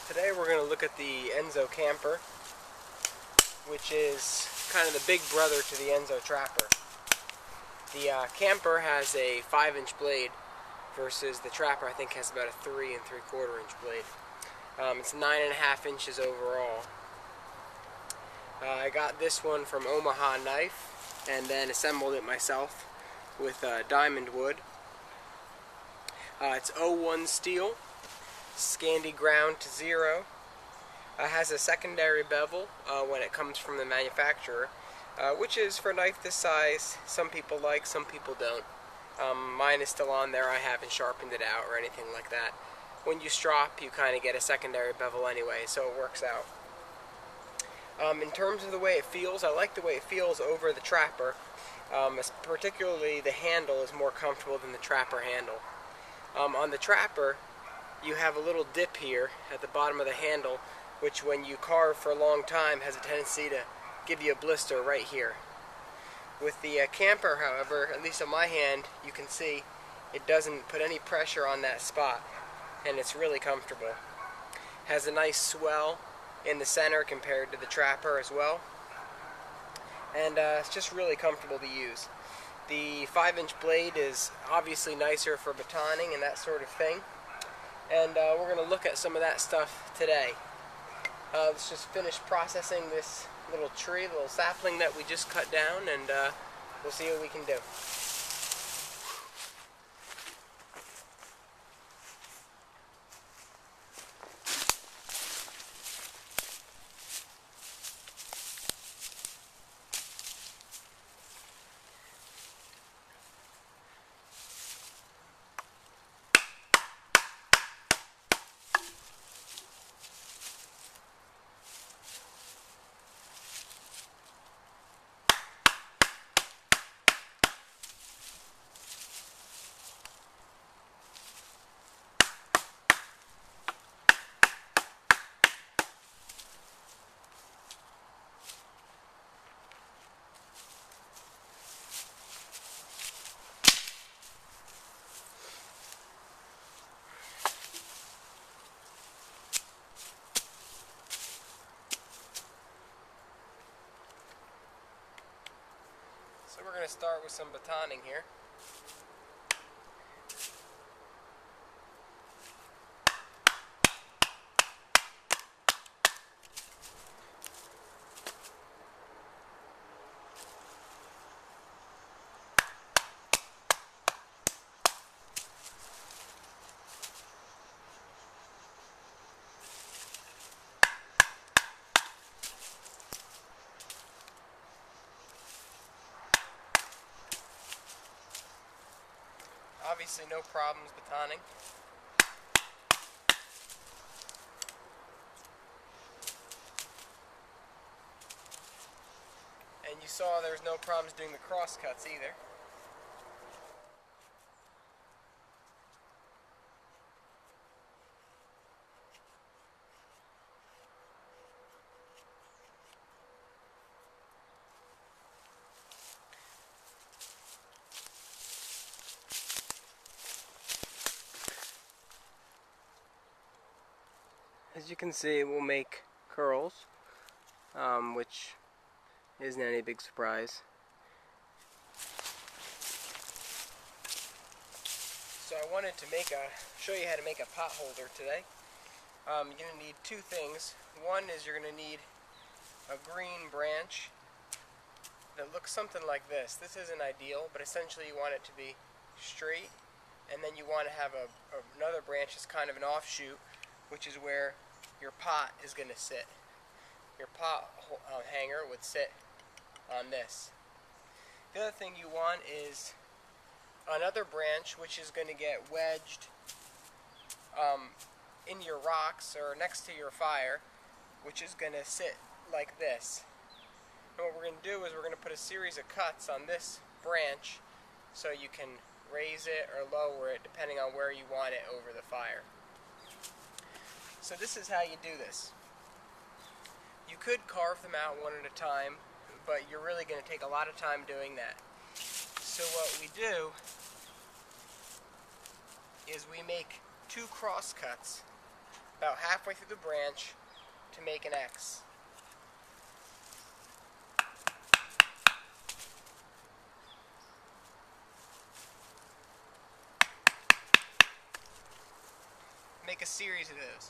Today we're going to look at the Enzo camper, which is kind of the big brother to the Enzo trapper. The camper has a 5-inch blade versus the trapper I think has about a 3 3/4 inch blade. It's 9.5 inches overall. I got this one from Omaha Knife and then assembled it myself with diamond wood. It's 01 steel, Scandi ground to 0. Has a secondary bevel when it comes from the manufacturer, which is for a knife this size. Some people like, some people don't. Mine is still on there. I haven't sharpened it out or anything like that. When you strop, you kind of get a secondary bevel anyway, so it works out. In terms of the way it feels, I like the way it feels over the trapper. Particularly the handle is more comfortable than the trapper handle. On the trapper, you have a little dip here at the bottom of the handle, which when you carve for a long time has a tendency to give you a blister right here. With the camper, however, at least on my hand, you can see it doesn't put any pressure on that spot, and it's really comfortable. Has a nice swell in the center compared to the trapper as well, and it's just really comfortable to use. The 5-inch blade is obviously nicer for batoning and that sort of thing, and we're going to look at some of that stuff today. Let's just finish processing this little tree, little sapling that we just cut down, and we'll see what we can do. So we're going to start with some batoning here. Obviously no problems batoning. And you saw there's no problems doing the cross cuts either. As you can see, it will make curls, which isn't any big surprise. So I wanted to show you how to make a pot holder today. You're going to need two things. One is you're going to need a green branch that looks something like this. This isn't ideal, but essentially you want it to be straight, and then you want to have another branch that's kind of an offshoot, which is where your pot is going to sit. Your pot hanger would sit on this. The other thing you want is another branch which is going to get wedged in your rocks or next to your fire, which is going to sit like this. And what we're going to do is we're going to put a series of cuts on this branch so you can raise it or lower it depending on where you want it over the fire. So this is how you do this. You could carve them out one at a time, but you're really going to take a lot of time doing that. So what we do is we make two cross cuts about halfway through the branch to make an X. Make a series of those.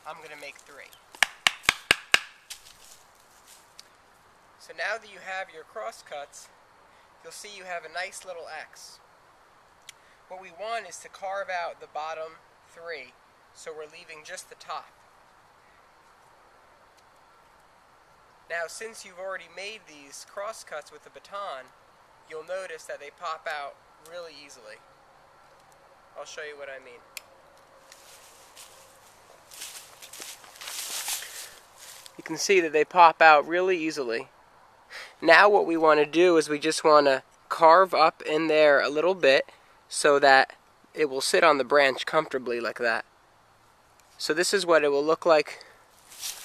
I'm going to make 3. So now that you have your cross cuts, you'll see you have a nice little X. What we want is to carve out the bottom 3, so we're leaving just the top. Now, since you've already made these cross cuts with the baton, you'll notice that they pop out really easily. I'll show you what I mean. You can see that they pop out really easily. Now what we want to do is we just want to carve up in there a little bit so that it will sit on the branch comfortably like that. So this is what it will look like.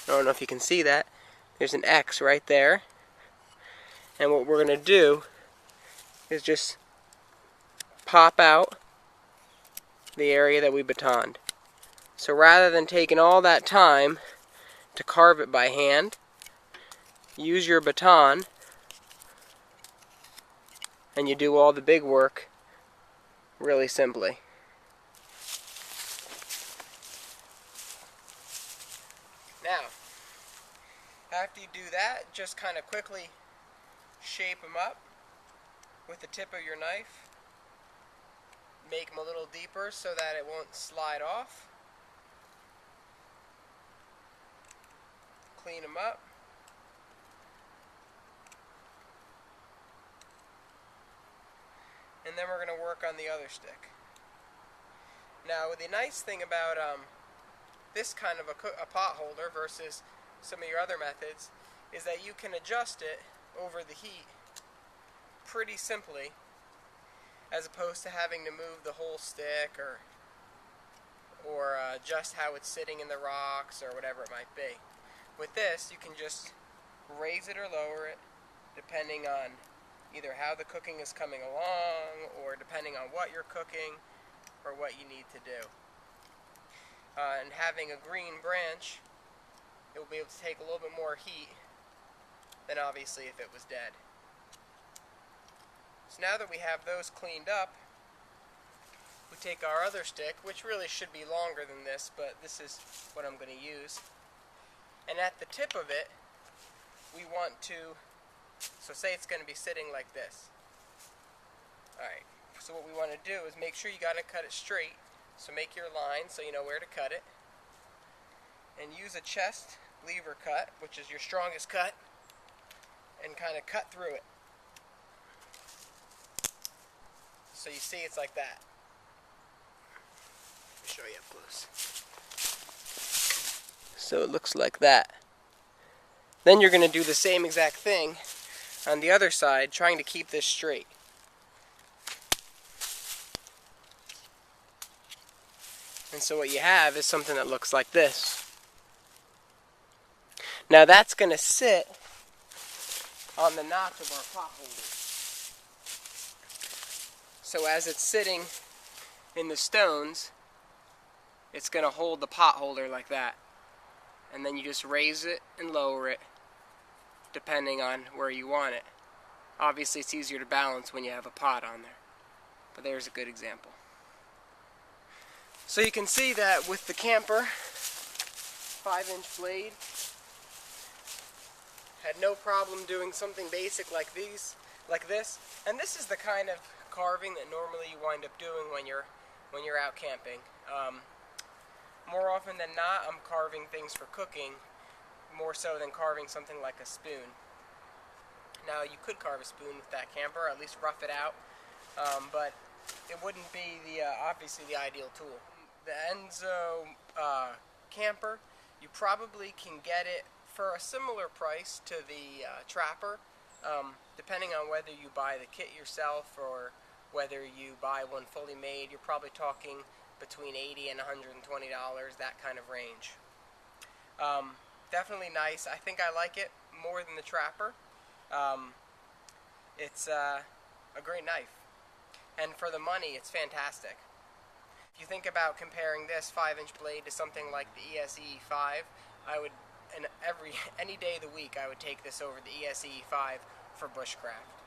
I don't know if you can see that. There's an X right there. And what we're going to do is just pop out the area that we batoned. So rather than taking all that time to carve it by hand, use your baton and you do all the big work really simply. Now, after you do that, just kind of quickly shape them up with the tip of your knife. Make them a little deeper so that it won't slide off. Clean them up. And then we're going to work on the other stick. Now, the nice thing about this kind of a pot holder versus some of your other methods is that you can adjust it over the heat pretty simply, as opposed to having to move the whole stick or adjust how it's sitting in the rocks or whatever it might be. With this, you can just raise it or lower it depending on either how the cooking is coming along or depending on what you're cooking or what you need to do. And having a green branch, it will be able to take a little bit more heat than obviously if it was dead. So now that we have those cleaned up, we take our other stick, which really should be longer than this, but this is what I'm going to use. And at the tip of it, we want to, so say it's going to be sitting like this. Alright, so what we want to do is make sure you got to cut it straight. So make your line so you know where to cut it. And use a chest lever cut, which is your strongest cut, and kind of cut through it. So you see it's like that. Let me show you up close. So it looks like that. Then you're going to do the same exact thing on the other side, trying to keep this straight. And so what you have is something that looks like this. Now that's going to sit on the notch of our pot holder. So as it's sitting in the stones, it's going to hold the pot holder like that. And then you just raise it and lower it depending on where you want it. Obviously it's easier to balance when you have a pot on there. But there's a good example. So you can see that with the camper, 5-inch blade, had no problem doing something basic like this. And this is the kind of carving that normally you wind up doing when you're out camping. More often than not, I'm carving things for cooking, more so than carving something like a spoon. Now, you could carve a spoon with that camper, or at least rough it out, but it wouldn't be obviously the ideal tool. The Enzo camper, you probably can get it for a similar price to the Trapper, depending on whether you buy the kit yourself or whether you buy one fully made. You're probably talking between $80 and $120, that kind of range. Definitely nice. I think I like it more than the Trapper. it's a great knife. And for the money, it's fantastic. If you think about comparing this 5-inch blade to something like the ESE5, I would, any day of the week, I would take this over the ESE5 for bushcraft.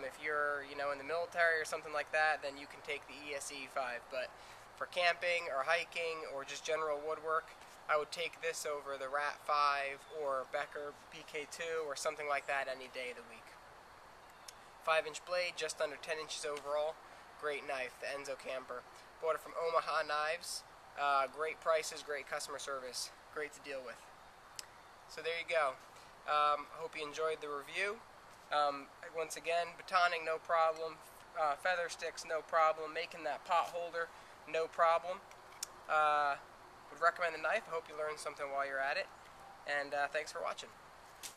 If you're, in the military or something like that, then you can take the ESE5. But for camping or hiking or just general woodwork, I would take this over the Rat 5 or Becker PK2 or something like that any day of the week. 5-inch blade, just under 10 inches overall. Great knife, the Enzo camper. Bought it from Omaha Knives. Great prices, great customer service, great to deal with. So there you go. Hope you enjoyed the review. Once again, batoning, no problem. Feather sticks, no problem. Making that pot holder, no problem. Would recommend the knife. I hope you learned something while you're at it. And thanks for watching.